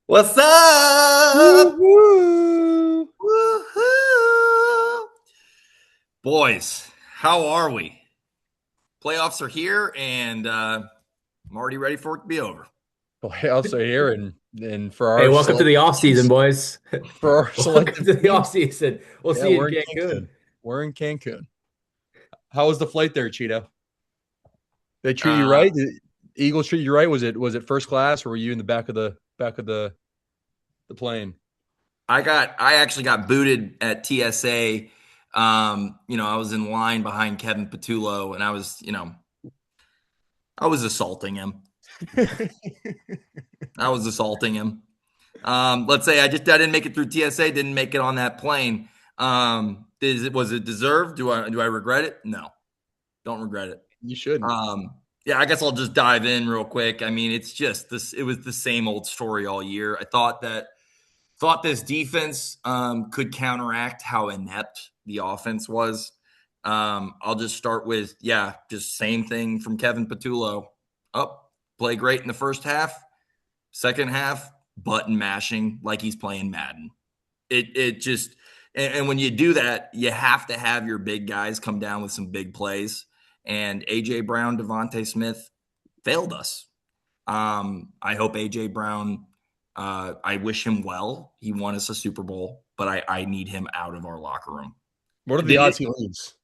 What's up? Woo-hoo. Woohoo! Boys, how are we? Playoffs are here, and I'm already ready for it to be over. Playoffs are here, and for Hey, our welcome to the selected off season, teams, boys. for our Welcome selective to the off teams, season. We'll yeah, see you we're in in Cancun. Cancun. We're in Cancun. How was the flight there, Cheeto? They treat you Uh, right? Did Eagles treat you right? Was it first class, or were you in the back of the plane? I actually got booted at TSA. I was in line behind Kevin Patullo, and I was assaulting him. I was assaulting him. Let's say I didn't make it through TSA, didn't make it on that plane. Was it deserved? Do I regret it? No, don't regret it. You shouldn't. Yeah, I guess I'll just dive in real quick. I mean, it's just this. It was the same old story all year. I thought this defense could counteract how inept the offense was. I'll just start with just same thing from Kevin Patullo. Play great in the first half. Second half, button mashing like he's playing Madden. It just and when you do that, you have to have your big guys come down with some big plays. And AJ Brown, Devontae Smith failed us. I hope AJ Brown. I wish him well. He won us a Super Bowl, but I need him out of our locker room. What are the odds he leaves?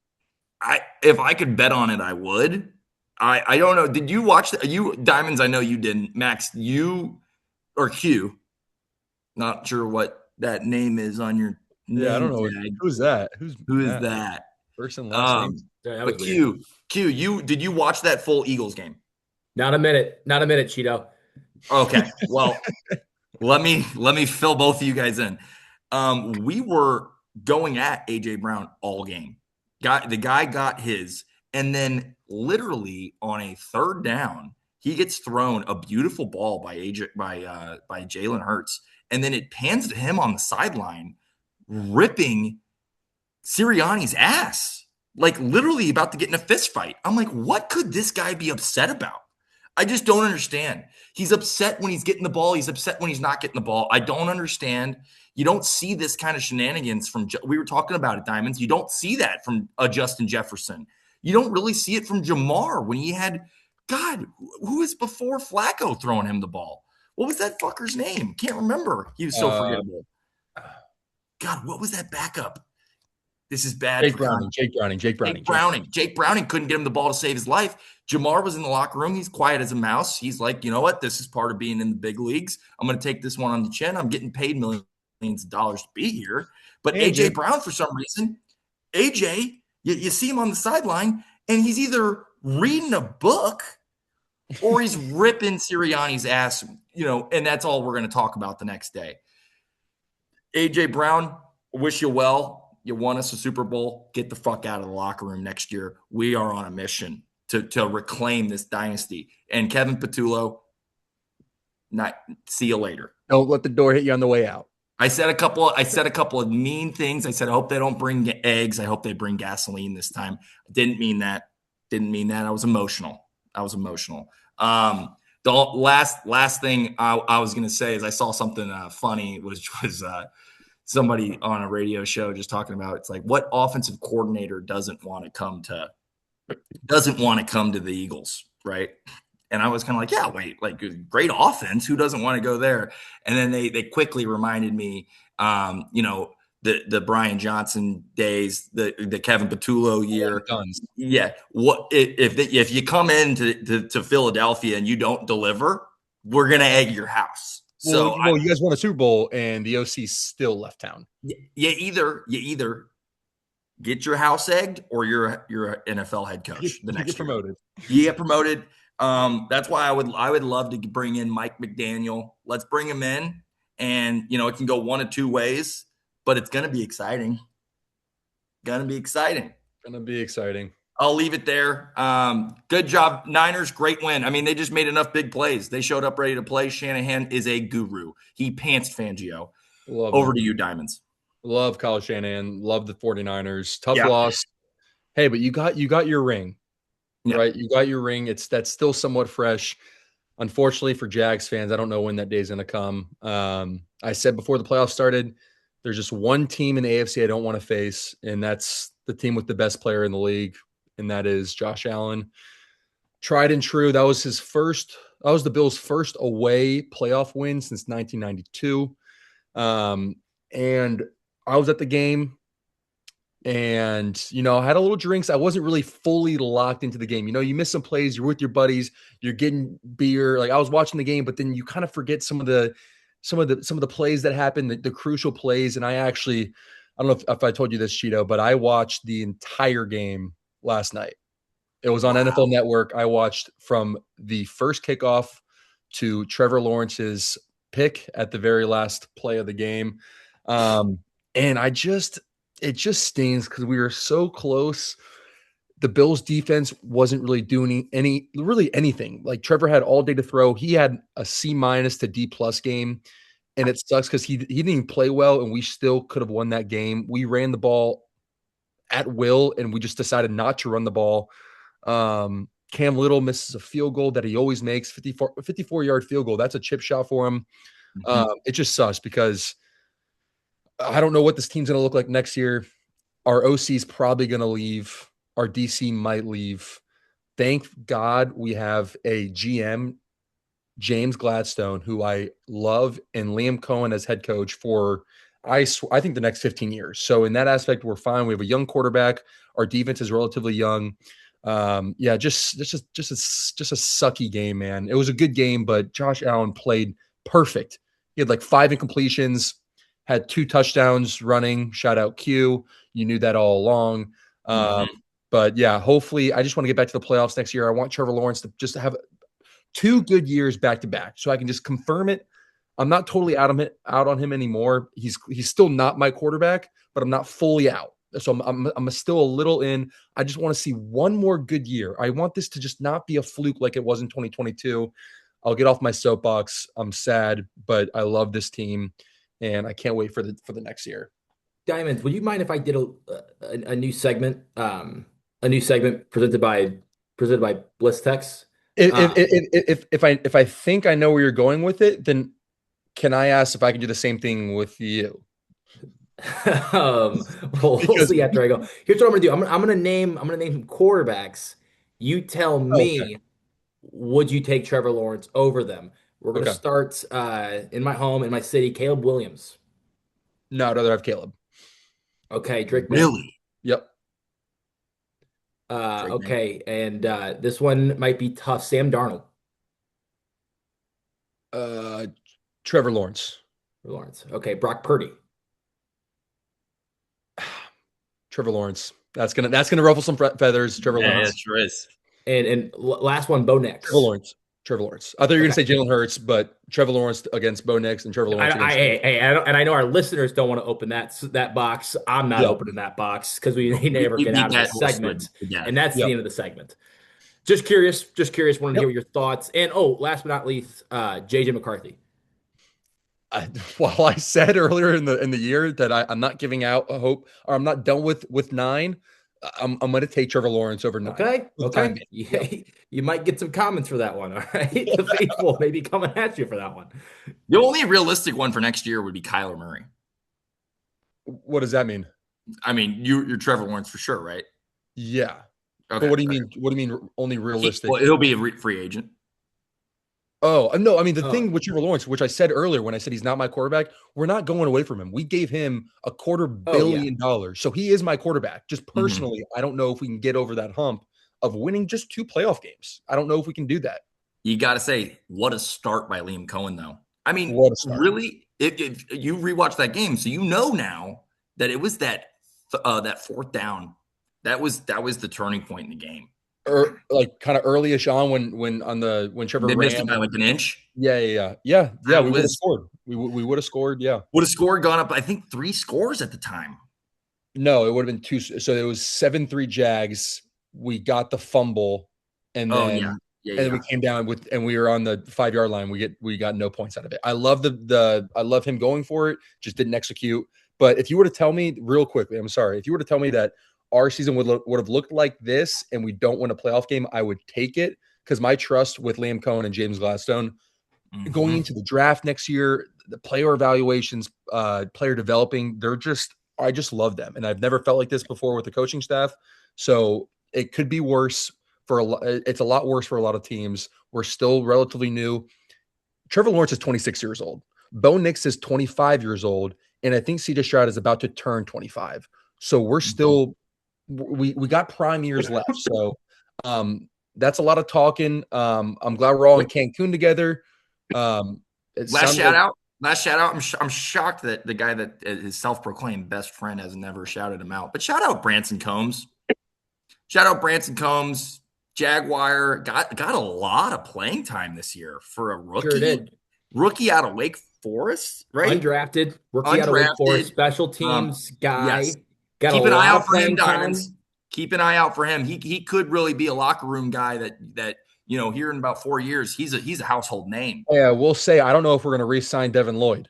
If I could bet on it, I would. I don't know. Did you watch you Diamonds? I know you didn't. Max, you or Q? Not sure what that name is on your name Yeah, I don't know. tag. Who's that? Who is that? First and last name? Yeah, that But was weird. Q, did you watch that full Eagles game? Not a minute, Cheeto. Okay, well, let me fill both of you guys in. We were going at AJ Brown all game. The guy got his, and then literally on a third down, he gets thrown a beautiful ball by Jalen Hurts, and then it pans to him on the sideline, ripping Sirianni's ass, like literally about to get in a fist fight. I'm like, what could this guy be upset about? I just don't understand. He's upset when he's getting the ball. He's upset when he's not getting the ball. I don't understand. You don't see this kind of shenanigans from, we were talking about it, Diamonds. You don't see that from Justin Jefferson. You don't really see it from Jamar when he had, God, who was before Flacco throwing him the ball? What was that fucker's name? Can't remember. He was so forgettable. God, what was that backup? This is bad. Jake Browning. Jake Browning couldn't get him the ball to save his life. Jamar was in the locker room. He's quiet as a mouse. He's like, you know what? This is part of being in the big leagues. I'm going to take this one on the chin. I'm getting paid millions of dollars to be here. But AJ Brown, for some reason, you see him on the sideline, and he's either reading a book or he's ripping Sirianni's ass, and that's all we're going to talk about the next day. AJ Brown, wish you well. You won us a Super Bowl. Get the fuck out of the locker room next year. We are on a mission to reclaim this dynasty. And Kevin Patullo, see you later. Don't let the door hit you on the way out. I said a couple of mean things. I said, I hope they don't bring eggs. I hope they bring gasoline this time. I didn't mean that. I was emotional. The last thing I was going to say is I saw something funny, which was somebody on a radio show just talking about, it's like, what offensive coordinator doesn't want to come to the Eagles, right? And I was kind of like, yeah, wait, like great offense. Who doesn't want to go there? And then they quickly reminded me, the Brian Johnson days, the Kevin Patullo year. Yeah. What if you come into Philadelphia and you don't deliver, we're gonna egg your house. So you guys won a Super Bowl and the OC still left town. You either get your house egged or you're an NFL head coach the next year. You get promoted. That's why I would love to bring in Mike McDaniel. Let's bring him in, and it can go one of two ways, but it's gonna be exciting. I'll leave it there. Good job, Niners. Great win. I mean, they just made enough big plays. They showed up ready to play. Shanahan is a guru. He pantsed Fangio. Over to you, Diamonds. Love Kyle Shanahan. Love the 49ers. Tough loss. Hey, but you got your ring, right? You got your ring. That's still somewhat fresh. Unfortunately for Jags fans, I don't know when that day is going to come. I said before the playoffs started, there's just one team in the AFC I don't want to face, and that's the team with the best player in the league, and that is Josh Allen. Tried and true. That was the Bills' first away playoff win since 1992. And I was at the game and, I had a little drinks. I wasn't really fully locked into the game. You miss some plays, you're with your buddies, you're getting beer. Like I was watching the game, but then you kind of forget some of the plays that happened, the crucial plays. And I don't know if I told you this, Cheeto, but I watched the entire game last night. It was on NFL Network. I watched from the first kickoff to Trevor Lawrence's pick at the very last play of the game. And it just stings because we were so close. The Bills defense wasn't really doing anything. Like Trevor had all day to throw. He had a C- to D+ game. And it sucks because he didn't even play well, and we still could have won that game. We ran the ball at will, and we just decided not to run the ball. Cam Little misses a field goal that he always makes, 54-yard field goal. That's a chip shot for him. It just sucks because I don't know what this team's going to look like next year. Our OC is probably going to leave. Our DC might leave. Thank God we have a GM, James Gladstone, who I love, and Liam Cohen as head coach for, I think, the next 15 years. So in that aspect, we're fine. We have a young quarterback. Our defense is relatively young. Just a sucky game, man. It was a good game, but Josh Allen played perfect. He had like 5 incompletions, had 2 touchdowns running. Shout out Q. You knew that all along. But yeah, hopefully, I just want to get back to the playoffs next year. I want Trevor Lawrence to just have 2 good years back to back, so I can just confirm it. I'm not totally out on him anymore. He's still not my quarterback, but I'm not fully out. So I'm still a little in. I just want to see one more good year. I want this to just not be a fluke like it was in 2022. I'll get off my soapbox. I'm sad, but I love this team, and I can't wait for the next year. Diamonds, would you mind if I did a new segment? A new segment presented by Blistex. If I think I know where you're going with it, then can I ask if I can do the same thing with you? Well, we'll see after I go. Here's what I'm gonna do. I'm gonna name some quarterbacks. You tell me, would you take Trevor Lawrence over them? We're gonna start in my home, in my city. Caleb Williams. No, I'd rather have Caleb. Okay, Drake. Really? Yep. Okay, and this one might be tough. Sam Darnold. Trevor Lawrence. Okay, Brock Purdy. Trevor Lawrence. That's gonna ruffle some feathers. Trevor Lawrence. Yeah, it sure is. And last one, Bo Nix. Trevor Lawrence. I thought you were gonna say Jalen Hurts, but Trevor Lawrence against Bo Nix and Trevor Lawrence. I know our listeners don't want to open that box. I'm not opening that box because we never get out of the segment, and that's the end of the segment. Just curious. Want to hear your thoughts. And last but not least, JJ McCarthy. While I said earlier in the year that I'm not giving out a hope, or I'm not done with 9, I'm going to take Trevor Lawrence over 9. Okay. You might get some comments for that one. All right, the faithful may be coming at you for that one. The only realistic one for next year would be Kyler Murray. What does that mean? I mean, you're Trevor Lawrence for sure, right? Yeah. Okay. But what do you mean? What do you mean only realistic? Well, he'll be a free agent. Oh, no. I mean, the thing with Trevor Lawrence, which I said earlier when I said he's not my quarterback, we're not going away from him. We gave him $250 million. So he is my quarterback. Just personally, I don't know if we can get over that hump of winning just 2 playoff games. I don't know if we can do that. You got to say, what a start by Liam Cohen, though. I mean, really, if you rewatch that game, so you know now that it was that 4th down. That was the turning point in the game. Like kind of early-ish on when Trevor they ran missed it by like an inch. Yeah. We would have scored. We would have scored. Yeah, would have scored. Gone up. I think 3 scores at the time. No, it would have been 2. So it was 7-3 Jags. We got the fumble, and then we came down and we were on the 5-yard line. We got no points out of it. I love I love him going for it. Just didn't execute. But if you were to tell me real quickly, I'm sorry. If you were to tell me that our season would have looked like this and we don't win a playoff game, I would take it because my trust with Liam Cohen and James Gladstone going into the draft next year, the player evaluations, player developing, I just love them. And I've never felt like this before with the coaching staff. So it could be worse it's a lot worse for a lot of teams. We're still relatively new. Trevor Lawrence is 26 years old. Bo Nix is 25 years old. And I think CJ Stroud is about to turn 25. So we're still, we got prime years left. So that's a lot of talking. I'm glad we're all in Cancun together. Last shout out. I'm shocked that the guy that his self-proclaimed best friend has never shouted him out. But shout out Branson Combs. Jaguar got a lot of playing time this year for a rookie. Sure did. Rookie out of Wake Forest, right? Undrafted rookie out of Wake Forest, special teams guy. Yes. Got Keep an eye out for him, Diamonds. Keep an eye out for him. He could really be a locker room guy that here in about 4 years, he's a household name. Yeah, we'll say I don't know if we're going to re-sign Devin Lloyd.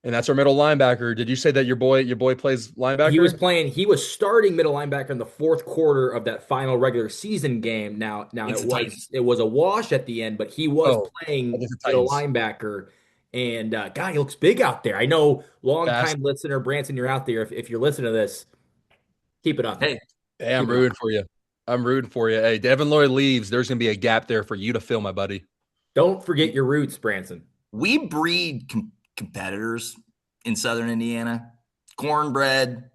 And that's our middle linebacker. Did you say that your boy plays linebacker? He was starting middle linebacker in the fourth quarter of that final regular season game. Now it was a wash at the end, but he was playing middle linebacker. And God, he looks big out there. I know long-time listener, Branson, you're out there. If you're listening to this, keep it up. Hey, I'm rooting for you. Hey, Devin Lloyd leaves. There's going to be a gap there for you to fill, my buddy. Don't forget your roots, Branson. We breed competitors in Southern Indiana, cornbread,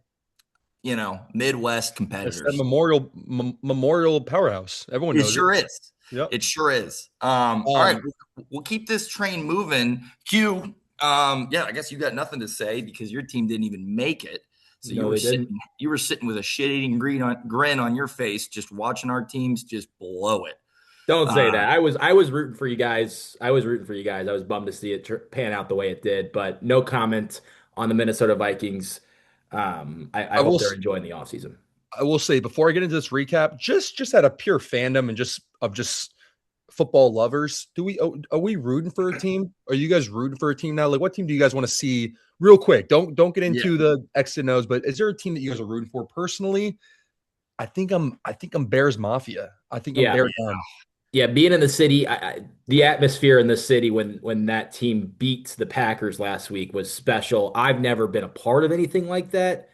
Midwest competitors. It's that memorial powerhouse. Everyone knows it. Sure is. Yep. It sure is. All right, we'll keep this train moving. Q, I guess you got nothing to say because your team didn't even make it. So you were sitting with a shit-eating grin on your face, just watching our teams just blow it. Don't say that. I was rooting for you guys. I was bummed to see it pan out the way it did, but no comment on the Minnesota Vikings. I hope they're enjoying the offseason. I will say before I get into this recap, just out of pure fandom and just football lovers, are we rooting for a team? Are you guys rooting for a team now? Like, what team do you guys want to see? Real quick, don't get into the X and O's, but is there a team that you guys are rooting for personally? I think I'm Bears Mafia. I think I'm Bears. Yeah, being in the city, the atmosphere in the city when that team beat the Packers last week was special. I've never been a part of anything like that,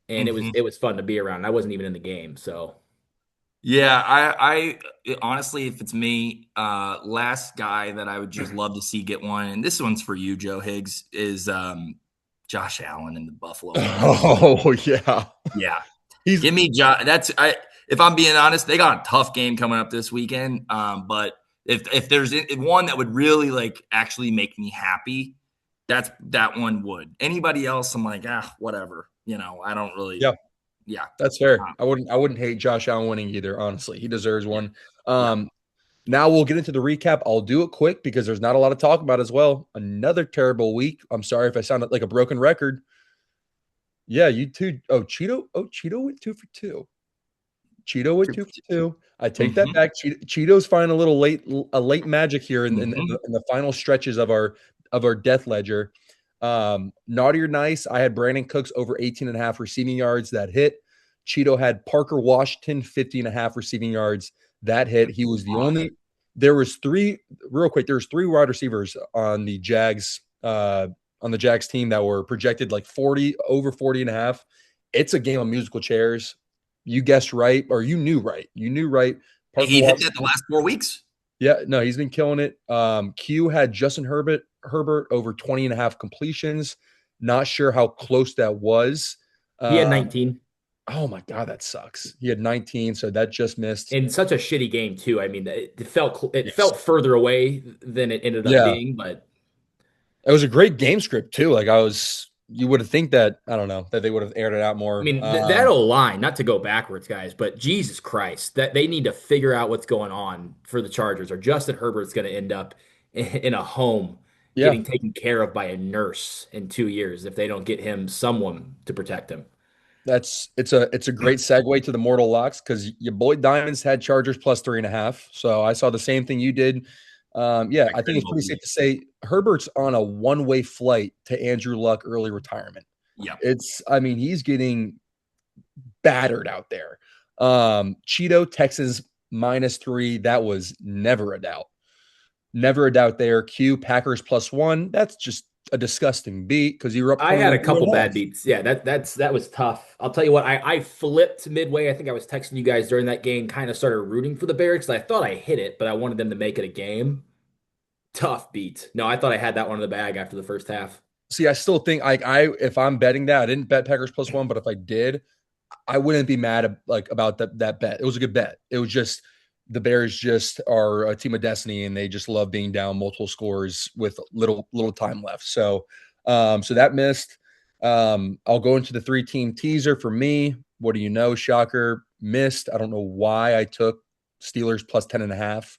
and it was fun to be around. I wasn't even in the game, so. Yeah, I honestly, if it's me, last guy that I would just love to see get one, and this one's for you, Joe Higgs, is Josh Allen in the Buffalo. Oh yeah. Give me Josh. If I'm being honest, they got a tough game coming up this weekend. But if there's one that would really actually make me happy, that one would. Anybody else, I'm like, whatever. I don't really. Yeah, that's fair. I wouldn't hate Josh Allen winning either. Honestly, he deserves one. Now we'll get into the recap. I'll do it quick because there's not a lot to talk about as well. Another terrible week. I'm sorry if I sounded like a broken record. Yeah, you too. Cheeto went 2 for 2. Cheeto went 2 for 2. I take that back. Cheeto's finding a little late magic here in the final stretches of our death ledger. Naughty or nice, I had Brandon Cooks over 18.5 receiving yards. That hit. Cheeto had Parker Washington 50.5 receiving yards. That hit. He was the only. There was three wide receivers on the Jags team that were projected like 40 over 40.5. It's a game of musical chairs. You guessed right, or you knew right. Parker he hit that the last 4 weeks. Yeah, no, he's been killing it. Q had Justin Herbert over 20.5 completions. Not sure how close that was. He had 19. Oh my God, that sucks. He had 19, so that just missed. In such a shitty game too. I mean, it felt further away than it ended up being, but it was a great game script too. You would have think that, I don't know, that they would have aired it out more. I mean, that line, not to go backwards, guys, but Jesus Christ, that they need to figure out what's going on for the Chargers, or Justin Herbert's going to end up in a home getting taken care of by a nurse in 2 years if they don't get him someone to protect him. It's a great segue to the Mortal Locks because your boy Diamonds had Chargers plus 3.5. So I saw the same thing you did. I think it's pretty safe to say Herbert's on a one-way flight to Andrew Luck early retirement. Yeah. He's getting battered out there. Cheeto, Texans -3. That was never a doubt. Never a doubt there. Q, Packers +1. That's just a disgusting beat because you were up I had a 21 couple and a bad half. beats. Yeah, that was tough. I'll tell you what, I flipped midway. I think I was texting you guys during that game, kind of started rooting for the Bears because I thought I hit it, but I wanted them to make it a game. Tough beat. No, I thought I had that one in the bag after the first half. See, I still think I if I'm betting that, I didn't bet Packers +1, but if I did, I wouldn't be mad about that bet. It was a good bet. It was just the Bears just are a team of destiny and they just love being down multiple scores with little time left. So so that missed. I'll go into the 3-team teaser for me. What do you know? Shocker, missed. I don't know why I took Steelers +10.5.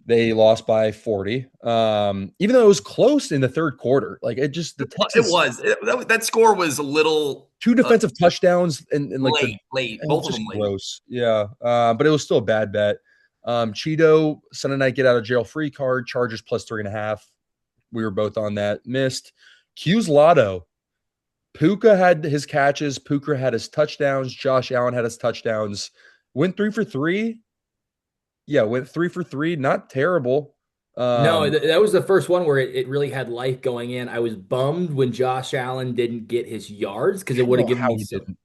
They lost by 40. Even though it was close in the third quarter. Like it just that score was a little two defensive touchdowns and like late. Both of them late. Gross. Yeah. But it was still a bad bet. Cheeto, Sunday night get out of jail free card, Chargers +3.5. We were both on that. Missed. Q's Lotto. Puka had his catches. Puka had his touchdowns. Josh Allen had his touchdowns. Went 3 for 3. Yeah, went 3 for 3. Not terrible. No, that was the first one where it really had life going in. I was bummed when Josh Allen didn't get his yards because it would have given me some.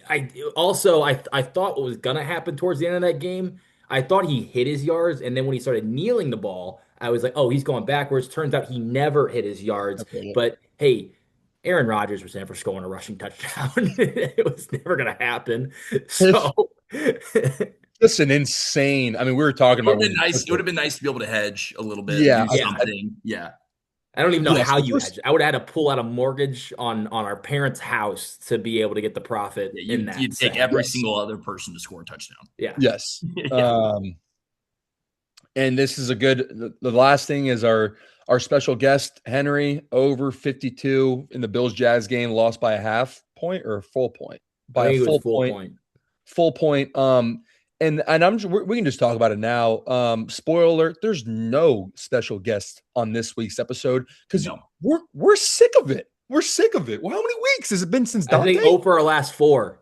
I thought what was gonna happen towards the end of that game. I thought he hit his yards, and then when he started kneeling the ball, I was like, "Oh, he's going backwards." Turns out he never hit his yards. Okay. But hey, Aaron Rodgers was never scoring a rushing touchdown. It was never gonna happen. So. Just an insane. I mean, we were talking about. It would have been nice to be able to hedge a little bit. Yeah, do something. Yeah. I don't even know how you hedge. I would have had to pull out a mortgage on our parents' house to be able to get the profit in that. You'd take every single other person to score a touchdown. Yeah. Yes. And this is a good. The last thing is our special guest Henry over 52 in the Bills Jazz game, lost by a half point or a full point. By a full point. Full point. And we can just talk about it now. Spoiler alert: there's no special guest on this week's episode because we're sick of it. We're sick of it. Well, how many weeks has it been since Dante? I think 0 for our last 4.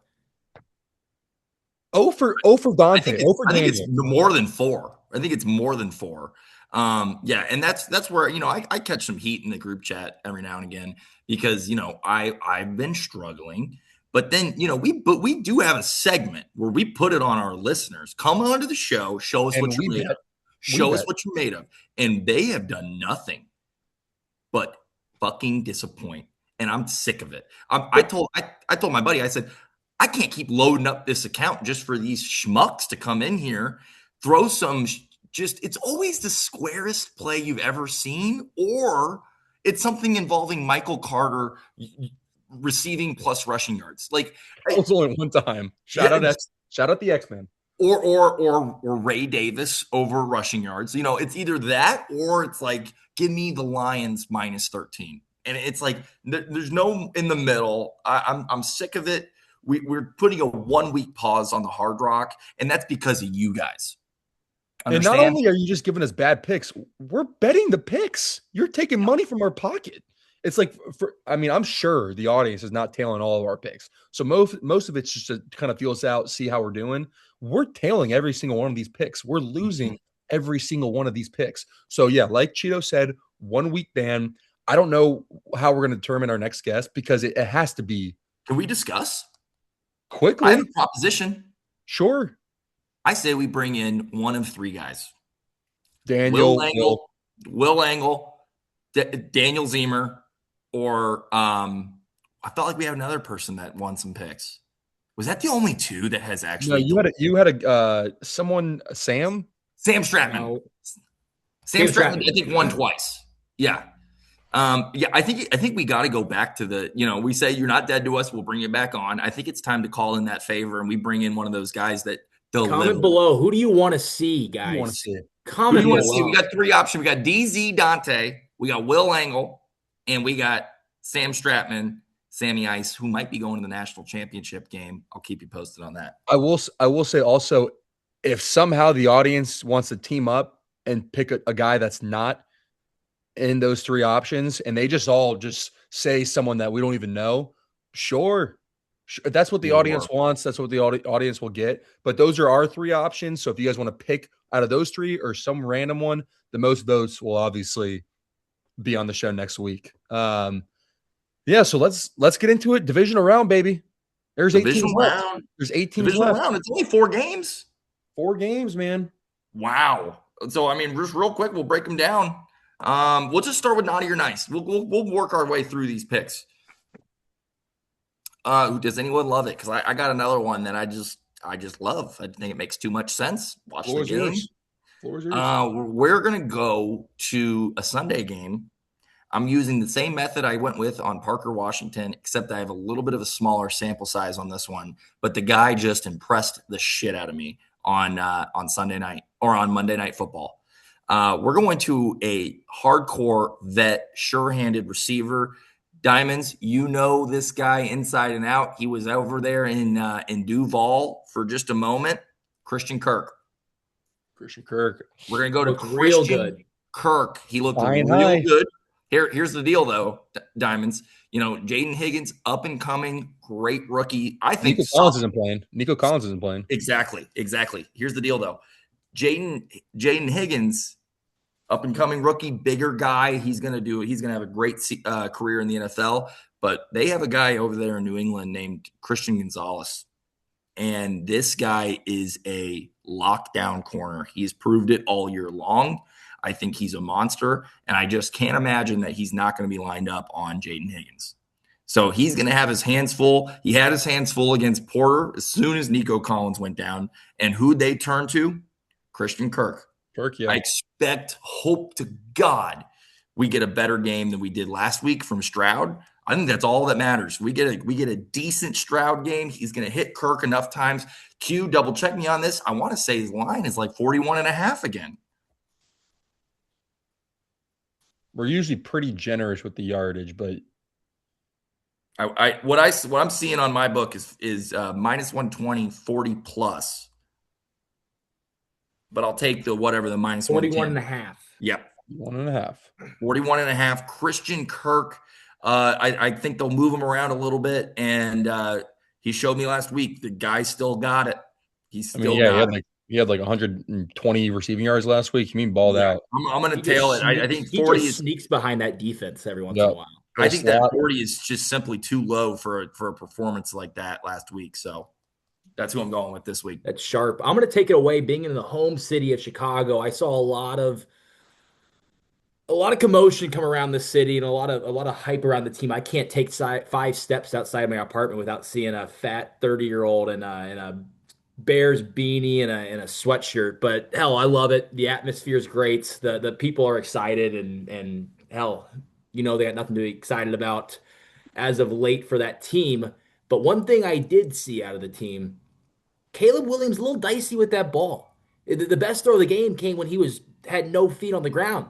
0 for Dante. I think it's more than 4. I think it's more than 4. Yeah, and that's where I catch some heat in the group chat every now and again because I've been struggling. But then, we do have a segment where we put it on our listeners. Come on to the show, show us what you're made of. Show us what you're made of. And they have done nothing but fucking disappoint. And I'm sick of it. I told my buddy, I said, I can't keep loading up this account just for these schmucks to come in here, throw some it's always the squarest play you've ever seen, or it's something involving Michael Carter receiving plus rushing yards. Like that was only one time. Shout out the X-Men. Or Ray Davis over rushing yards. It's either that or it's like, give me the Lions -13. And it's like there's no in the middle. I'm sick of it. We're putting a 1-week pause on the Hard Rock, and that's because of you guys. Understand? And not only are you just giving us bad picks, we're betting the picks. You're taking money from our pocket. It's like, I'm sure the audience is not tailing all of our picks. So most of it's just to kind of feel us out, see how we're doing. We're tailing every single one of these picks. We're losing every single one of these picks. So yeah, like Cheeto said, 1-week ban. I don't know how we're going to determine our next guest because it has to be. Can we discuss? Quickly. I have a proposition. Sure. I say we bring in one of 3 guys. Daniel. Will Angle, Daniel Zemer, or I felt like we have another person that won some picks. Was that the only 2 that has actually? No, you had a someone, Sam Stratman. No. Sam Stratman, I think, won twice. Yeah. I think we got to go back to we say you're not dead to us. We'll bring you back on. I think it's time to call in that favor and we bring in one of those guys that deliver. Comment below. Who do you want to see, guys? Who do you want to see? Comment below. We got 3 options. We got DZ Dante. We got Will Angle. And we got Sam Stratman, Sammy Ice, who might be going to the national championship game. I'll keep you posted on that. I will say also, if somehow the audience wants to team up and pick a guy that's not in those 3 options, and they just all say someone that we don't even know, sure. That's what the audience Or wants. That's what the audience will get. But those are our three options. So if you guys want to pick out of those three or some random one, the most votes will obviously be on the show next week. Yeah, so let's get into it. Divisional round, baby. There's 8 teams divisional left. round. There's 8 teams Divisional left. round. It's only 4 games. 4 games, man. Wow. So I mean, just real quick, we'll break them down. We'll just start with naughty or nice. We'll work our way through these picks. Does anyone love it? Because I got another one that I just love. I think it makes too much sense. Watch the game. Floor's yours. We're gonna go to a Sunday game. I'm using the same method I went with on Parker Washington, except I have a little bit of a smaller sample size on this one. But the guy just impressed the shit out of me on Sunday night or on Monday Night Football. We're going to a hardcore vet, sure-handed receiver. Diamonds, you know this guy inside and out. He was over there in Duval for just a moment. Christian Kirk. Christian Kirk. We're gonna go to Looked real Christian good. Kirk. He looked Flying real high. good. Here's the deal, though, Diamonds. You know, Jaden Higgins, up and coming, great rookie. I think Nico Collins isn't playing. Nico Collins isn't playing. Exactly. Here's the deal, though. Jaden Higgins, up and coming rookie, bigger guy. He's gonna have a great career in the NFL. But they have a guy over there in New England named Christian Gonzalez, and this guy is a lockdown corner. He's proved it all year long. I think he's a monster, and I just can't imagine that he's not going to be lined up on Jaden Higgins. So he's going to have his hands full. He had his hands full against Porter as soon as Nico Collins went down. And who'd they turn to? Christian Kirk. Yeah. I hope to God, we get a better game than we did last week from Stroud. I think that's all that matters. We get a decent Stroud game. He's going to hit Kirk enough times. Q, double check me on this. I want to say his line is like 41.5 again. We're usually pretty generous with the yardage, but what I'm seeing on my book is minus 120, 40 plus. But I'll take the minus 41 and a half. Yep. 1.5. 41.5. Christian Kirk. I think they'll move him around a little bit. And he showed me last week the guy still got it. He had like 120 receiving yards last week. You mean balled out? I'm going to tail it. I think 40 sneaks behind that defense every once in a while. I think that 40 is just simply too low for a performance like that last week. So that's who I'm going with this week. That's sharp. I'm going to take it away. Being in the home city of Chicago, I saw a lot of commotion come around the city and a lot of hype around the team. I can't take 5 steps outside my apartment without seeing a fat 30-year-old in a Bears beanie and a sweatshirt. But hell, I love it. The atmosphere is great. The people are excited and hell, they got nothing to be excited about as of late for that team. But one thing I did see out of the team, Caleb Williams a little dicey with that ball. The best throw of the game came when he had no feet on the ground.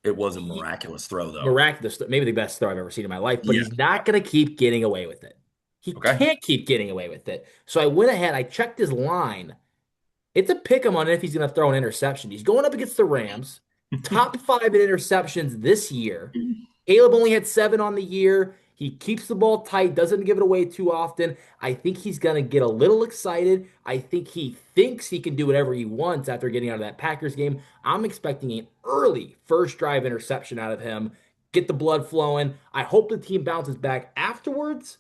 It was a miraculous throw, though. Miraculous, maybe the best throw I've ever seen in my life. But he's not going to keep getting away with it. He can't keep getting away with it. So I went ahead. I checked his line. It's a pick him on if he's going to throw an interception. He's going up against the Rams, top 5 in interceptions this year. Caleb only had 7 on the year. He keeps the ball tight, doesn't give it away too often. I think he's going to get a little excited. I think he thinks he can do whatever he wants after getting out of that Packers game. I'm expecting an early first drive interception out of him, get the blood flowing. I hope the team bounces back afterwards,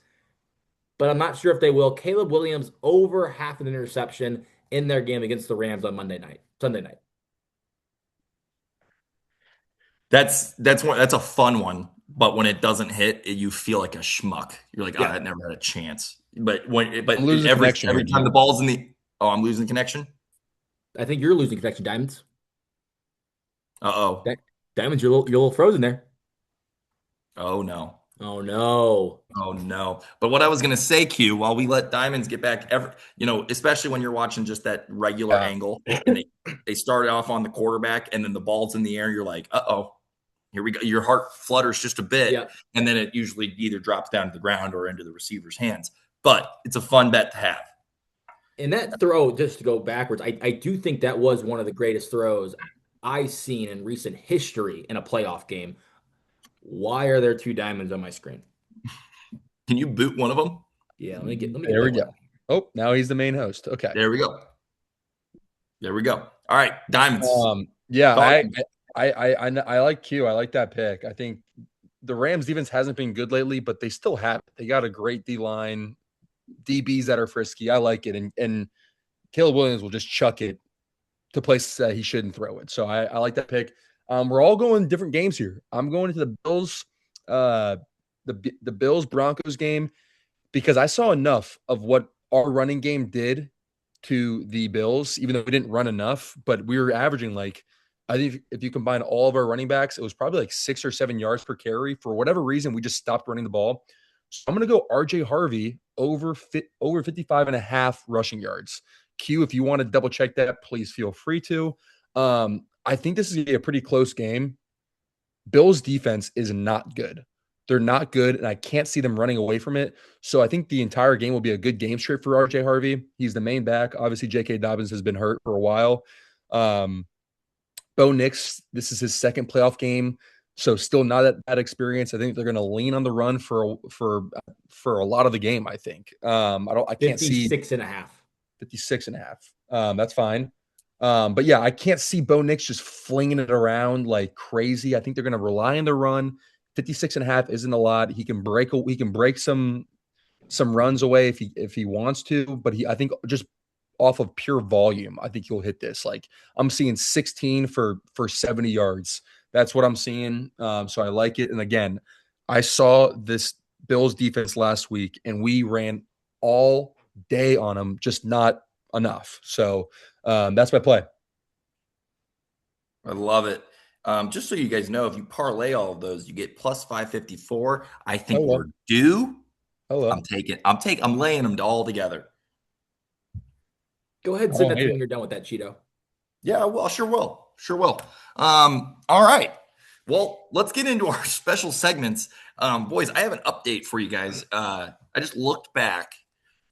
but I'm not sure if they will. Caleb Williams over half an interception in their game against the Rams on Sunday night. That's a fun one, but when it doesn't hit, you feel like a schmuck. You're like, that never had a chance. But every time the ball's in I'm losing the connection. I think you're losing connection, Diamonds. Uh-oh. Diamonds, you're a little frozen there. Oh no. Oh no. Oh no. But what I was going to say, Q, while we let Diamonds get back, especially when you're watching just that regular angle, and they started off on the quarterback and then the ball's in the air, you're like, uh-oh, here we go. Your heart flutters just a bit, and then it usually either drops down to the ground or into the receiver's hands. But it's a fun bet to have. And that throw, just to go backwards, I do think that was one of the greatest throws I've seen in recent history in a playoff game. Why are there 2 diamonds on my screen? Can you boot one of them? Yeah, let me get There we that one go. up. Oh, now he's the main host. Okay. There we go. There we go. All right, Diamonds. Yeah, Talk. I like Q. I like that pick. I think the Rams defense hasn't been good lately, but they still have it. They got a great D line, DBs that are frisky. I like it, and Caleb Williams will just chuck it to places that he shouldn't throw it. So I like that pick. We're all going different games here. I'm going to the Bills, the Bills Broncos game because I saw enough of what our running game did to the Bills, even though we didn't run enough, but we were averaging like, I think if you combine all of our running backs, it was probably like 6 or 7 yards per carry. For whatever reason, we just stopped running the ball. So I'm going to go RJ Harvey over 55 and a half rushing yards. Q, if you want to double check that, please feel free to. I think this is going to be a pretty close game. Bills defense is not good. They're not good, and I can't see them running away from it. So I think the entire game will be a good game script for RJ Harvey. He's the main back. Obviously, J.K. Dobbins has been hurt for a while. Bo Nix, this is his second playoff game, so still not that experience. I think they're going to lean on the run for a lot of the game. I think. I can't see 56 and a half. 56 and a half. That's fine. But yeah, I can't see Bo Nix just flinging it around like crazy. I think they're going to rely on the run. 56 and a half isn't a lot. He can break some runs away if he wants to, but I think just off of pure volume, I think he'll hit this. Like I'm seeing 16 for 70 yards. That's what I'm seeing. So I like it. And again, I saw this Bills defense last week and we ran all day on them, just not enough. So that's my play. I love it. Just so you guys know, if you parlay all of those, you get plus 554. I think we're due. I'm laying them all together. Go ahead and send that to me when you're done with that, Cheeto. Yeah, well, sure will. Sure will. All right. Well, let's get into our special segments. Boys, I have an update for you guys. I just looked back.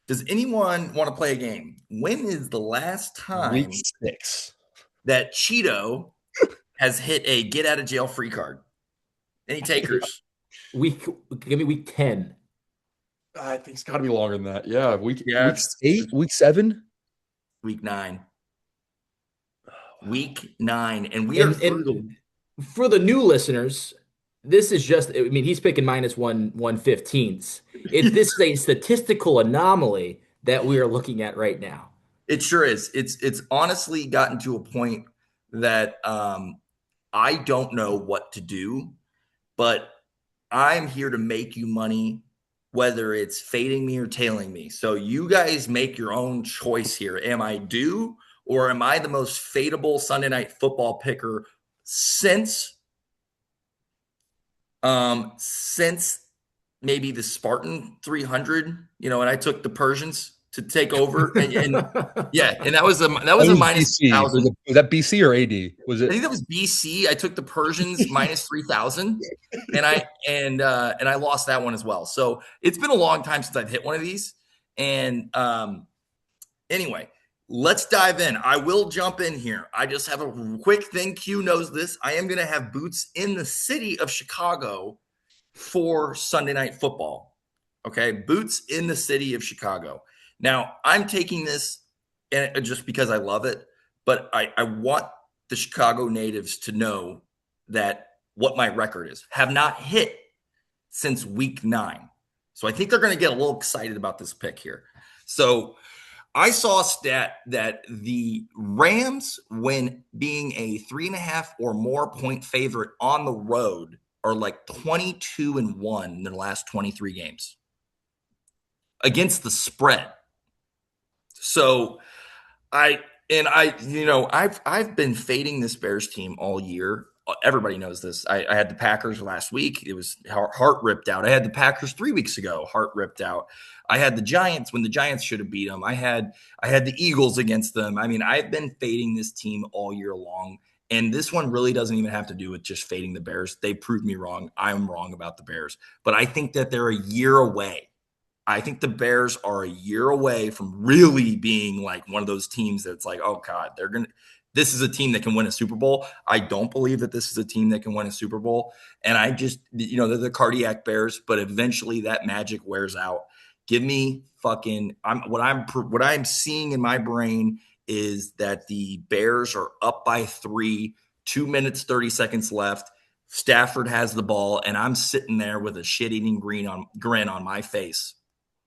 Does anyone want to play a game? When is the last time Week 6 that Cheeto has hit a get out of jail free card? Any takers? Give me week 10. I think it's got to be longer than that. Yeah, week 8, week 7, week 9. Week 9, and we are for the new listeners. This is just, I mean, he's picking minus 115. This is a statistical anomaly that we are looking at right now. It sure is. It's honestly gotten to a point that I don't know what to do, but I'm here to make you money, whether it's fading me or tailing me. So you guys make your own choice here. Am I due, or am I the most fadeable Sunday night football picker since maybe the Spartan 300, and I took the Persians to take over, and that was a minus BC. 1,000. Was that BC or AD? Was it? I think that was BC. I took the Persians minus 3,000, and I lost that one as well. So it's been a long time since I've hit one of these. And anyway, let's dive in. I will jump in here. I just have a quick thing. Q knows this. I am going to have boots in the city of Chicago for Sunday Night Football. Okay, boots in the city of Chicago. Now, I'm taking this just because I love it, but I want the Chicago natives to know that what my record is. Have not hit since week 9. So I think they're going to get a little excited about this pick here. So I saw a stat that the Rams, when being a 3.5 or more point favorite on the road, are like 22-1 in their last 23 games against the spread. So I've been fading this Bears team all year. Everybody knows this. I had the Packers last week. It was heart ripped out. I had the Packers 3 weeks ago, heart ripped out. I had the Giants when the Giants should have beat them. I had the Eagles against them. I mean, I've been fading this team all year long. And this one really doesn't even have to do with just fading the Bears. They proved me wrong. I'm wrong about the Bears. But I think that they're a year away. I think the Bears are a year away from really being like one of those teams that's like, oh, God, this is a team that can win a Super Bowl. I don't believe that this is a team that can win a Super Bowl. And I just, they're the cardiac Bears, but eventually that magic wears out. Give me fucking. What I'm seeing in my brain is that the Bears are up by 3, 2 minutes 30 seconds left. Stafford has the ball, and I'm sitting there with a shit-eating grin on my face.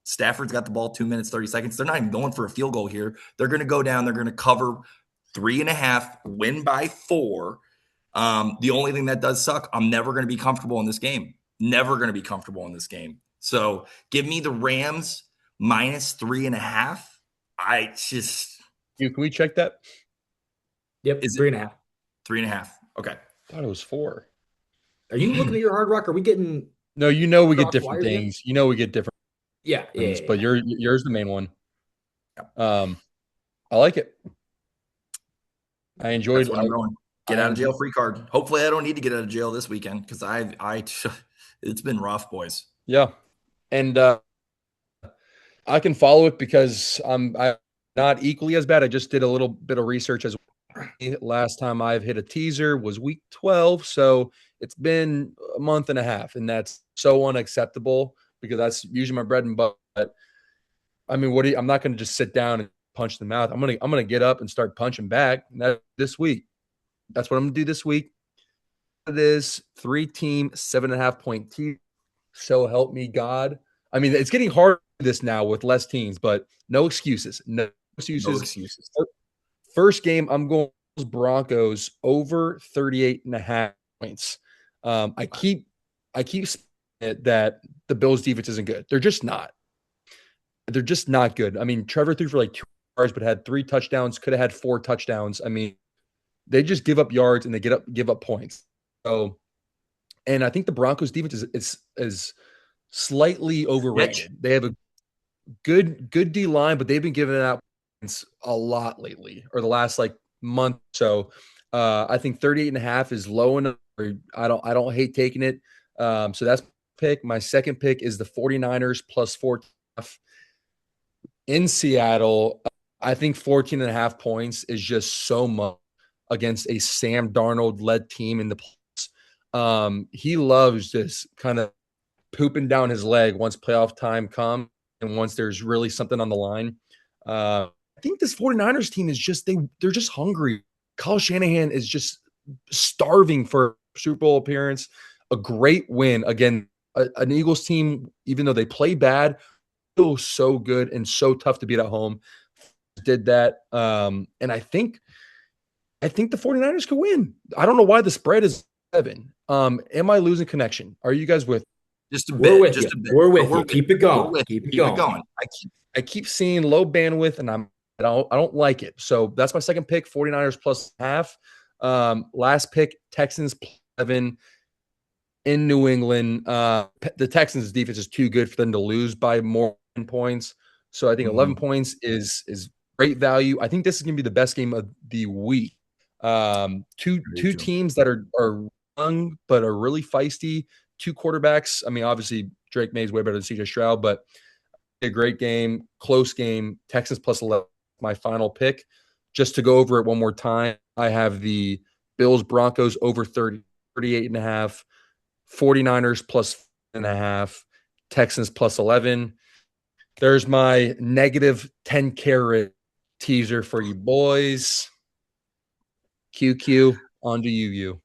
Stafford's got the ball 2 minutes 30 seconds. They're not even going for a field goal here. They're going to go down. They're going to cover 3.5, win by 4. The only thing that does suck, I'm never going to be comfortable in this game. Never going to be comfortable in this game. So give me the Rams minus 3.5. I just. Can we check that? Yep, Is 3.5. 3.5. Okay. I thought it was 4. Are you looking at your Hard Rock? Are we getting? No, we get different things. We get different. Yeah. But yours the main one. I like it. I enjoyed. That's what I'm going. Get out of jail free card. Hopefully, I don't need to get out of jail this weekend because it's been rough, boys. Yeah, and I can follow it because I'm not equally as bad. I just did a little bit of research as well. Last time I've hit a teaser was week 12, so it's been a month and a half, and that's so unacceptable because that's usually my bread and butter. I mean, I'm not going to just sit down and punch the mouth. I'm gonna get up and start punching back. And that this week, that's what I'm gonna do this week. It is 3-team 7.5-point team. So help me God. I mean, it's getting hard this now with less teams, but no excuses. No excuses. No excuses. First game, I'm going Broncos over 38.5 points. I keep saying that the Bills defense isn't good. They're just not. They're just not good. I mean, Trevor threw for like 2 yards, but had 3 touchdowns. Could have had 4 touchdowns. I mean, they just give up yards and they give up points. So, and I think the Broncos defense is slightly overrated. They have a good D line, but they've been giving out a lot lately, or the last like month. So, I think 38.5 is low enough. I don't hate taking it. So that's pick. My second pick is the 49ers plus 4.5 in Seattle. I think 14.5 points is just so much against a Sam Darnold led team in the playoffs. He loves just kind of pooping down his leg once playoff time comes and once there's really something on the line. I think this 49ers team is just they're just hungry. Kyle Shanahan is just starving for a Super Bowl appearance. A great win again. An Eagles team, even though they play bad, still so good and so tough to beat at home. Did that, and I think the 49ers could win. I don't know why the spread is 7. Am I losing connection? Are you guys with? Just a bit. We're with you. We're with you. Keep it going. Keep it going. I keep seeing low bandwidth, and I don't like it. So that's my second pick. 49ers plus half. Last pick, Texans plus 7 in New England. The Texans' defense is too good for them to lose by more points. So I think 11 points is great value. I think this is going to be the best game of the week. Two teams that are young but are really feisty. 2 quarterbacks. I mean, obviously Drake May is way better than CJ Stroud, but a great game, close game. Texans plus 11. My final pick. Just to go over it one more time, I have the Bills Broncos over 38.5, 49ers plus 1.5, Texans plus 11. There's my negative 10 carat teaser for you boys. QQ, on to you.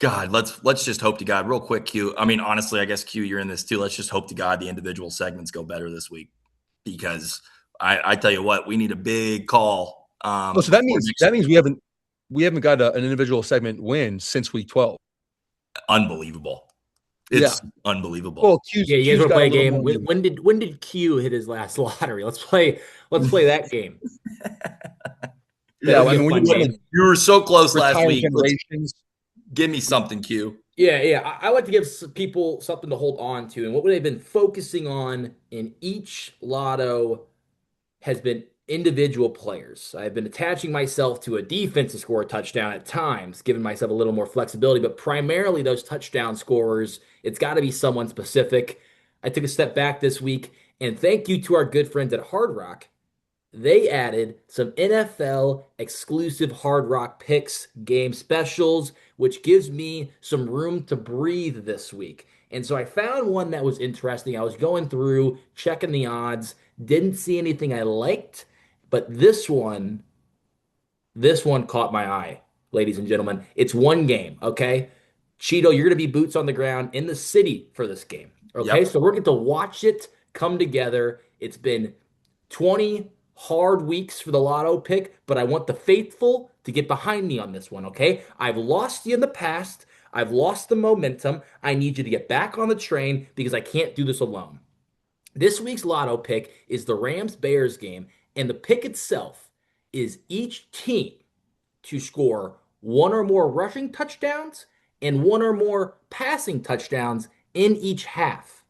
God, let's just hope to God, real quick, Q. I mean, honestly, I guess Q, you're in this too. Let's just hope to God the individual segments go better this week, because I tell you what, we need a big call. So that means we haven't got an individual segment win since week 12. Unbelievable. It's unbelievable. Well, you guys want to play a game? When did Q hit his last lottery? Let's play that game. Yeah, I mean, you were so close last week. Give me something, Q. Yeah. I like to give people something to hold on to, and what they've been focusing on in each lotto has been individual players. I've been attaching myself to a defense to score a touchdown at times, giving myself a little more flexibility, but primarily those touchdown scorers, it's got to be someone specific. I took a step back this week, and thank you to our good friends at Hard Rock. They added some NFL exclusive Hard Rock picks game specials, which gives me some room to breathe this week. And so I found one that was interesting. I was going through, checking the odds, didn't see anything I liked, but this one caught my eye, ladies and gentlemen. It's one game, okay? Cheeto, you're going to be boots on the ground in the city for this game, okay? Yep. So we're going to watch it come together. It's been 20 hard weeks for the lotto pick, but I want the faithful to get behind me on this one, okay? I've lost you in the past. I've lost the momentum. I need you to get back on the train because I can't do this alone. This week's lotto pick is the Rams Bears game, and the pick itself is each team to score one or more rushing touchdowns and one or more passing touchdowns in each half.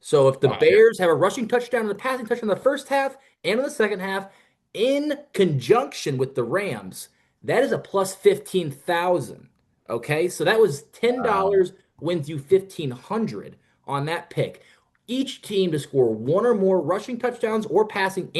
So if the Wow. Bears have a rushing touchdown and a passing touchdown in the first half and in the second half, in conjunction with the Rams, that is a plus 15,000. Okay, so that was $10 wins you 1,500 on that pick. Each team to score one or more rushing touchdowns or passing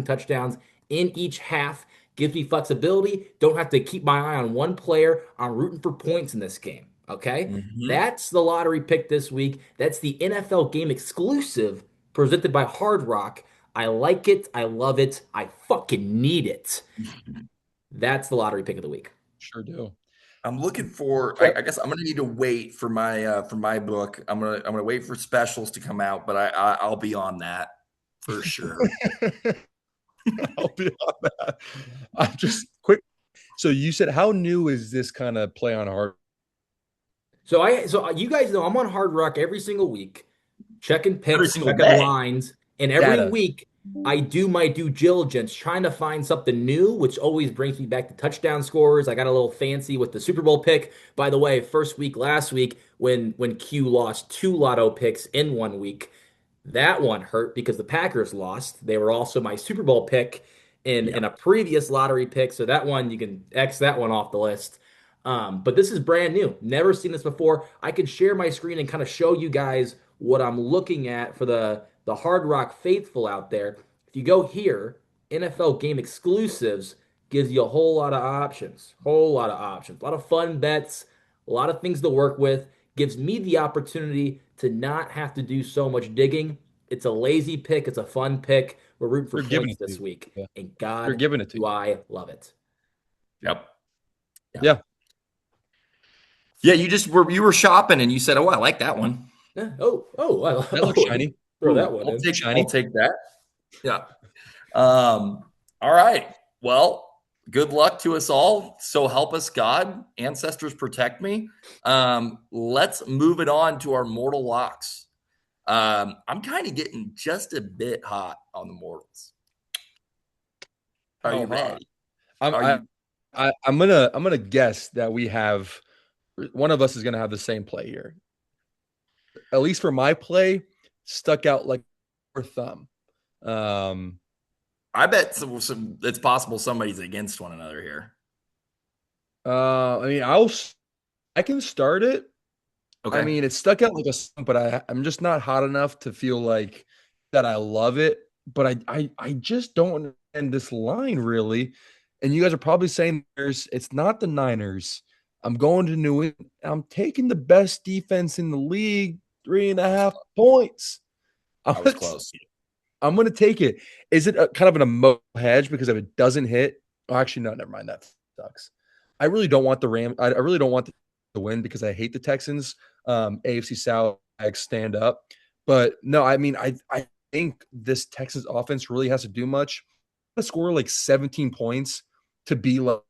touchdowns in each half gives me flexibility. Don't have to keep my eye on one player. I'm rooting for points in this game. Okay. Mhm. That's the lottery pick this week. That's the NFL game exclusive presented by Hard Rock. I like it. I love it. I fucking need it. That's the lottery pick of the week. Sure do. I'm looking for. So I guess I'm gonna need to wait for my book. I'm gonna wait for specials to come out, but I'll be on that for sure. I'll be on that. I'm just quick. So you said, how new is this kind of play on hard? so you guys know I'm on Hard Rock every single week, checking Every picks, single checking day. lines, and every Data. week I do my due diligence trying to find something new, which always brings me back to touchdown scores. I got a little fancy with the Super Bowl pick. By the way, first week last week when Q lost two lotto picks in one week, that one hurt because the Packers lost. They were also my Super Bowl pick in a Yep. previous lottery pick. So that one, you can X that one off the list. But this is brand new. Never seen this before. I can share my screen and kind of show you guys what I'm looking at for the Hard Rock faithful out there. If you go here, NFL game exclusives gives you a whole lot of options. Whole lot of options. A lot of fun bets, a lot of things to work with. Gives me the opportunity to not have to do so much digging. It's a lazy pick. It's a fun pick. We're rooting for They're giving points it to this you. week. Yeah. And They're God, giving it to do you. I love it. Yep. Yeah. Yeah. Yeah. You were shopping and you said, "Oh, I like that one. Yeah. That looks shiny. Throw Ooh, that one in. Shiny. I'll take that." Yeah. All right. Well, good luck to us all. So help us God. Ancestors protect me. Let's move it on to our mortal locks. I'm kind of getting just a bit hot on the mortals. Are How you hot? ready? I'm Are I, you I'm gonna guess that we have one of us is gonna have the same play here. At least for my play, stuck out like a thumb. Um, I bet it's possible somebody's against one another here. I mean, I can start it. I Okay. mean, it stuck out like a stump, but I'm just not hot enough to feel like that I love it. But I just don't understand this line really. And you guys are probably saying it's not the Niners. I'm going to New England. I'm taking the best defense in the league, 3.5 points. I'm I was gonna, close. I'm gonna take it. Is it kind of an emotional hedge because if it doesn't hit, oh, actually, no, never mind. That sucks. I really don't want the Ram. I really don't want the win because I hate the Texans. AFC South stand up, but no, I mean, I think this Texans offense really has to do much. To score like 17 points to be like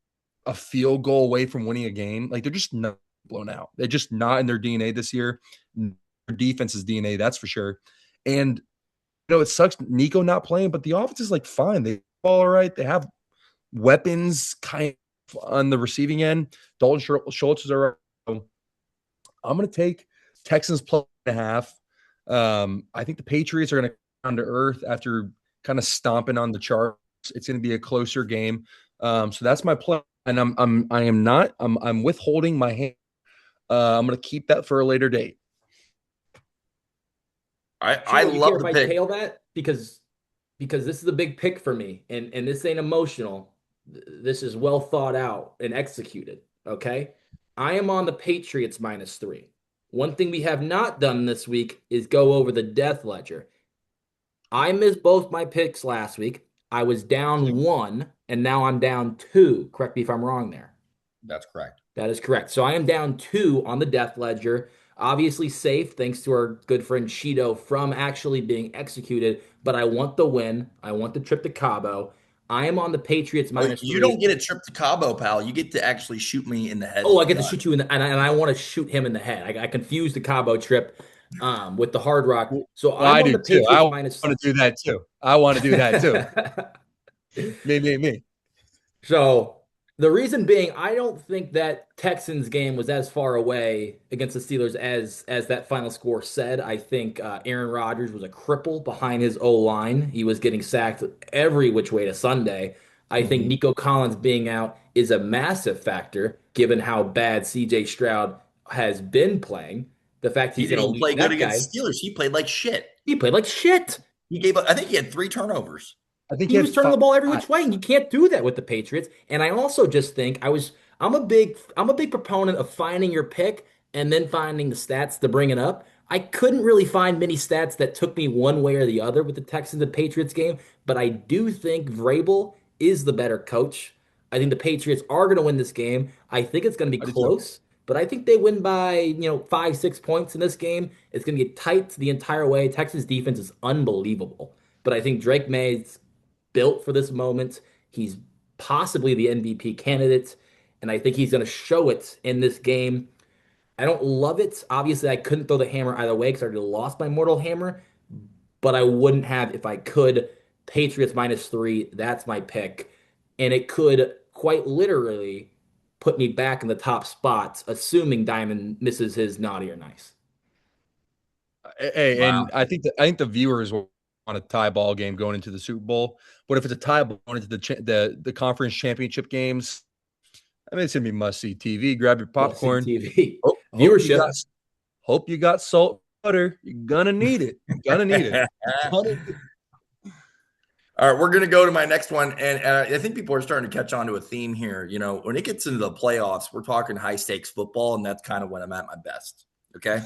a field goal away from winning a game. Like they're just not blown out. They're just not in their DNA this year. Their defense's DNA, that's for sure. And it sucks Nico not playing, but the offense is like fine. They all right. They have weapons kind of on the receiving end. Dalton Schultz is all right. So I'm going to take Texans +1.5. I think the Patriots are going to come down to earth after kind of stomping on the charts. It's going to be a closer game. So that's my plan. And I'm withholding my hand. I'm going to keep that for a later date. I You care love if the I pick. tail that? Because this is a big pick for me, and this ain't emotional. This is well thought out and executed. Okay. I am on the Patriots -3. One thing we have not done this week is go over the death ledger. I missed both my picks last week. I was down one, and now I'm down two. Correct me if I'm wrong there. That's correct. That is correct. So I am down two on the death ledger. Obviously safe, thanks to our good friend Cheeto from actually being executed. But I want the win. I want the trip to Cabo. I am on the Patriots Well, minus you three. don't get a trip to Cabo, pal. You get to actually shoot me in the head. Oh, I with a get to gun. shoot you in the and I want to shoot him in the head. I confused the Cabo trip with the Hard Rock. So Well, I'm I on do the too. I Patriots want minus. to do that too. I want to do that too. Me. So the reason being, I don't think that Texans game was as far away against the Steelers as that final score said. I think Aaron Rodgers was a cripple behind his O line. He was getting sacked every which way to Sunday. I think Mhm. Nico Collins being out is a massive factor, given how bad CJ Stroud has been playing. The fact He he's going didn't to even lead play good that guy, against the Steelers. He played like shit. he played like shit. He gave up. I think he had 3 turnovers. I think he He had was turning the ball every five. which way, and you can't do that with the Patriots. And I also just think I'm a big proponent of finding your pick and then finding the stats to bring it up. I couldn't really find many stats that took me one way or the other with the Texans and Patriots game, but I do think Vrabel is the better coach. I think the Patriots are going to win this game. I think it's going to be I do too. close, but I think they win by, 5, 6 points in this game. It's going to get tight the entire way. Texas defense is unbelievable. But I think Drake May's built for this moment. He's possibly the MVP candidate, and I think he's going to show it in this game. I don't love it. Obviously, I couldn't throw the hammer either way because I already lost my mortal hammer, but I wouldn't have if I could. Patriots minus three, that's my pick. And it could quite literally put me back in the top spots, assuming Diamond misses his naughty or nice. Hey, Wow. and I think the viewers will want a tie ball game going into the Super Bowl. But if it's a tie ball going into the conference championship games, I mean, it's gonna be must see TV. Grab your Must see popcorn. TV. Hope you got Viewership. salt butter. You're gonna need it. You're gonna need it. All right, we're going to go to my next one. And I think people are starting to catch on to a theme here. You know, when it gets into the playoffs, we're talking high stakes football, and that's kind of when I'm at my best. Okay.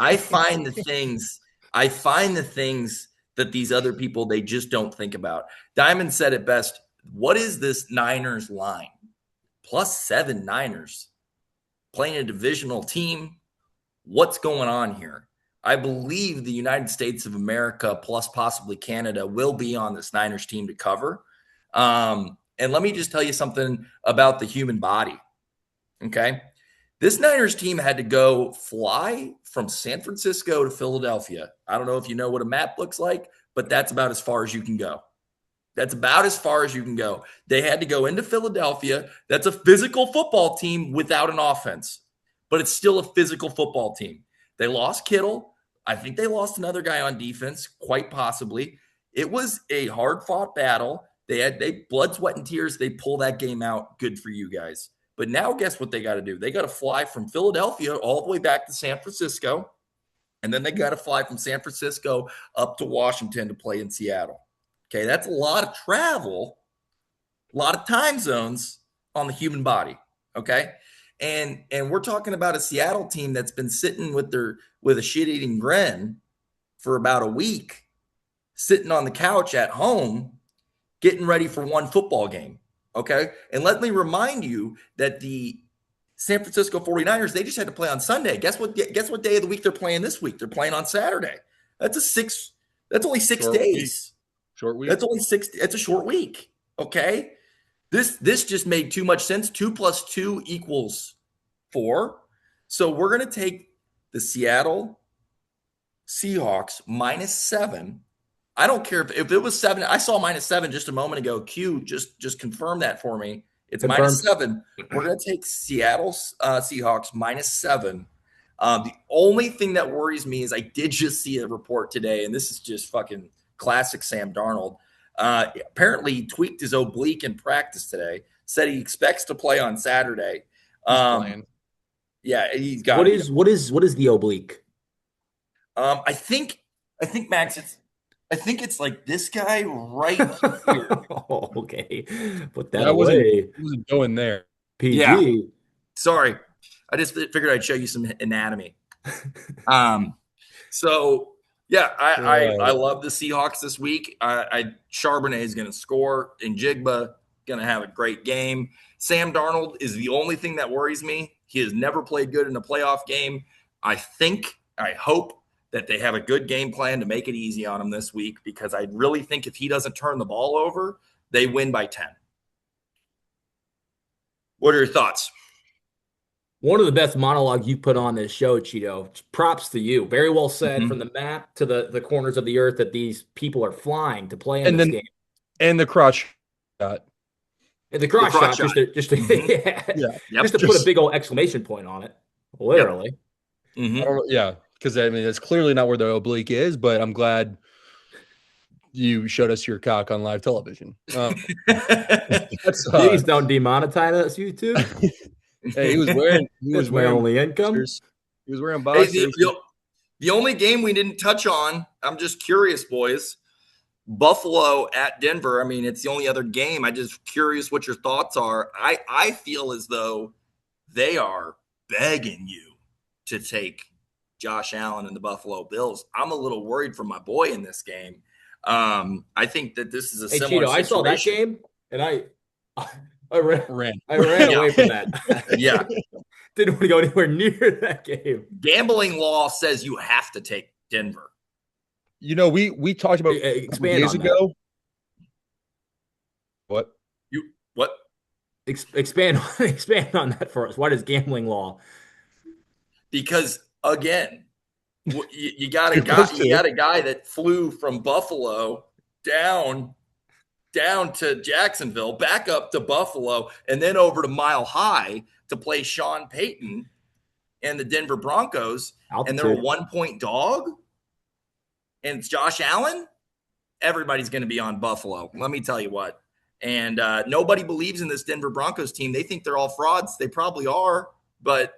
I find the things, I find the things that these other people, they just don't think about. Diamond said it best. What is this Niners line? +7 Niners playing a divisional team. What's going on here? I believe the United States of America plus possibly Canada will be on this Niners team to cover. And let me just tell you something about the human body. Okay. This Niners team had to go fly from San Francisco to Philadelphia. I don't know if you know what a map looks like, but that's about as far as you can go. That's about as far as you can go. They had to go into Philadelphia. That's a physical football team without an offense, but it's still a physical football team. They lost Kittle. I think they lost another guy on defense, quite possibly. It was a hard fought battle. They blood, sweat, and tears. They pull that game out. Good for you guys. But now, guess what they got to do? They got to fly from Philadelphia all the way back to San Francisco, and then they got to fly from San Francisco up to Washington to play in Seattle. Okay, that's a lot of travel, a lot of time zones on the human body. Okay, and we're talking about a Seattle team that's been sitting with a shit eating grin for about a week, sitting on the couch at home, getting ready for one football game. Okay, and let me remind you that the San Francisco 49ers, they just had to play on Sunday. Guess what? Guess what day of the week they're playing this week? They're playing on Saturday. That's a six. That's only 6 days. Short week. That's only 6. It's a short week. Okay. This just made too much sense. 2 + 2 = 4. So we're gonna take the Seattle Seahawks -7. I don't care if it was 7. I saw -7 just a moment ago. Q just confirm that for me. It's Confirmed. -7. We're gonna take Seattle Seahawks -7. The only thing that worries me is I did just see a report today, and this is just fucking classic Sam Darnold. Apparently, he tweaked his oblique in practice today. Said he expects to play on Saturday. He's playing. Yeah, he's got. What is the oblique? I think Max. I think it's like this guy right here. Oh, okay. Put that I away. wasn't going there. PG. Yeah. Sorry, I just figured I'd show you some anatomy. So yeah, I Right. love the Seahawks this week. Charbonnet is going to score, and Jigba going to have a great game. Sam Darnold is the only thing that worries me. He has never played good in a playoff game. I hope that they have a good game plan to make it easy on him this week, because I really think if he doesn't turn the ball over, they win by 10. What are your thoughts? One of the best monologues you put on this show, Cheeto. Props to you. Very well said, Mm-hmm. from the map to the corners of the earth, that these people are flying to play in And this then game. and the crotch shot. And the cross cross shot, just shot. to Mm-hmm. yeah, Yeah. Yep. just to put a big old exclamation point on it, literally. Mm-hmm. I don't know, yeah, because I mean it's clearly not where the oblique is, but I'm glad you showed us your cock on live television. That's Please don't demonetize us, YouTube. hey, he was wearing That's my only income. boxers. He was wearing Hey, boxers. the only game we didn't touch on, I'm just curious, boys. Buffalo at Denver. I mean, it's the only other game. I'm just curious what your thoughts are. I feel as though they are begging you to take Josh Allen and the Buffalo Bills. I'm a little worried for my boy in this game. I think that this is a Hey, similar Cheeto, I saw that situation. game and I ran Ran. away from that. Yeah. Didn't want to go anywhere near that game. Gambling law says you have to take Denver. You know, we talked about a couple Expand days on ago. What? What? Expand on that for us. Why does gambling law? Because again, you got a You're guy. supposed You to. got a guy that flew from Buffalo down to Jacksonville, back up to Buffalo, and then over to Mile High to play Sean Payton and the Denver Broncos. And they're a Altitude. 1-point dog. And it's Josh Allen. Everybody's going to be on Buffalo. Let me tell you what. And nobody believes in this Denver Broncos team. They think they're all frauds. They probably are. But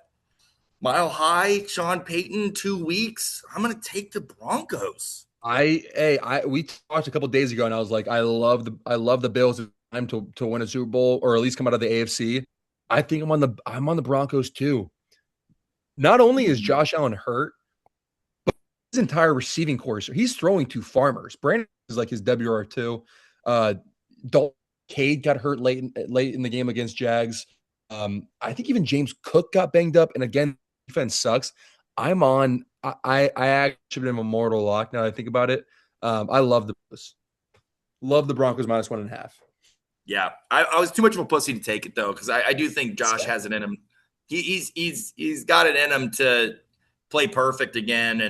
Mile High, Sean Payton, 2 weeks. I'm going to take the Broncos. We talked a couple days ago, and I was like, I love the Bills time to win a Super Bowl or at least come out of the AFC. I think I'm on the Broncos too. Not only is Josh Allen hurt, but his entire receiving corps, he's throwing to farmers. Brandon is like his WR2. Dalton Cade got hurt late in the game against Jags. I think even James Cook got banged up, and again, defense sucks. I'm on. I actually have been a mortal lock now that I think about it. I love the Broncos -1.5. Yeah, I was too much of a pussy to take it though, because I do think Josh has it in him. He's got it in him to play perfect again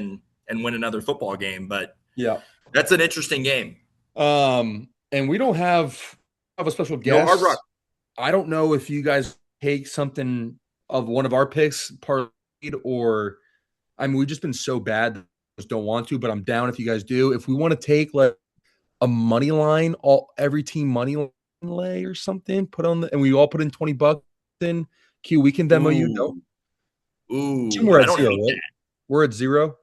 and win another football game. But Yeah, that's an interesting game. And we don't have a special guest. No Hard Rock. I don't know if you guys take something of one of our picks, or I mean, we've just been so bad that we just don't want to, but I'm down if you guys do. If we want to take like a money line, every team money line lay or something, and we all put in $20 in Q, we can demo you. No, Ooh, I don't hate that. We're at 0.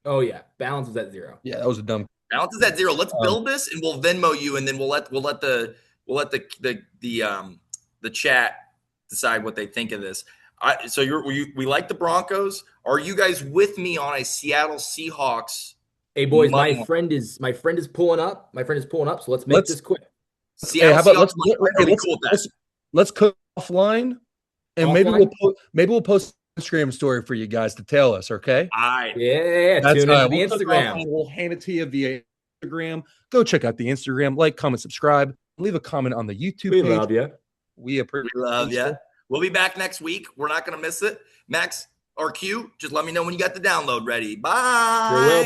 Oh yeah, balance is at 0. Yeah, that was a dumb. Balance is at 0. Let's build this, and we'll Venmo you, and then we'll let the chat decide what they think of this. So we like the Broncos. Are you guys with me on a Seattle Seahawks? Hey boys, my friend is pulling up. So let's make this quick. Seattle Seahawks. Let's cook offline, and maybe we'll post an Instagram story for you guys to tell us. Okay. All right. Yeah. Tune into the Instagram. We'll hand it to you via Instagram. Go check out the Instagram. Like, comment, subscribe. Leave a comment on the YouTube page. We love you. We love you. We'll be back next week. We're not going to miss it. Max or Q, just let me know when you got the download ready. Bye. Bye.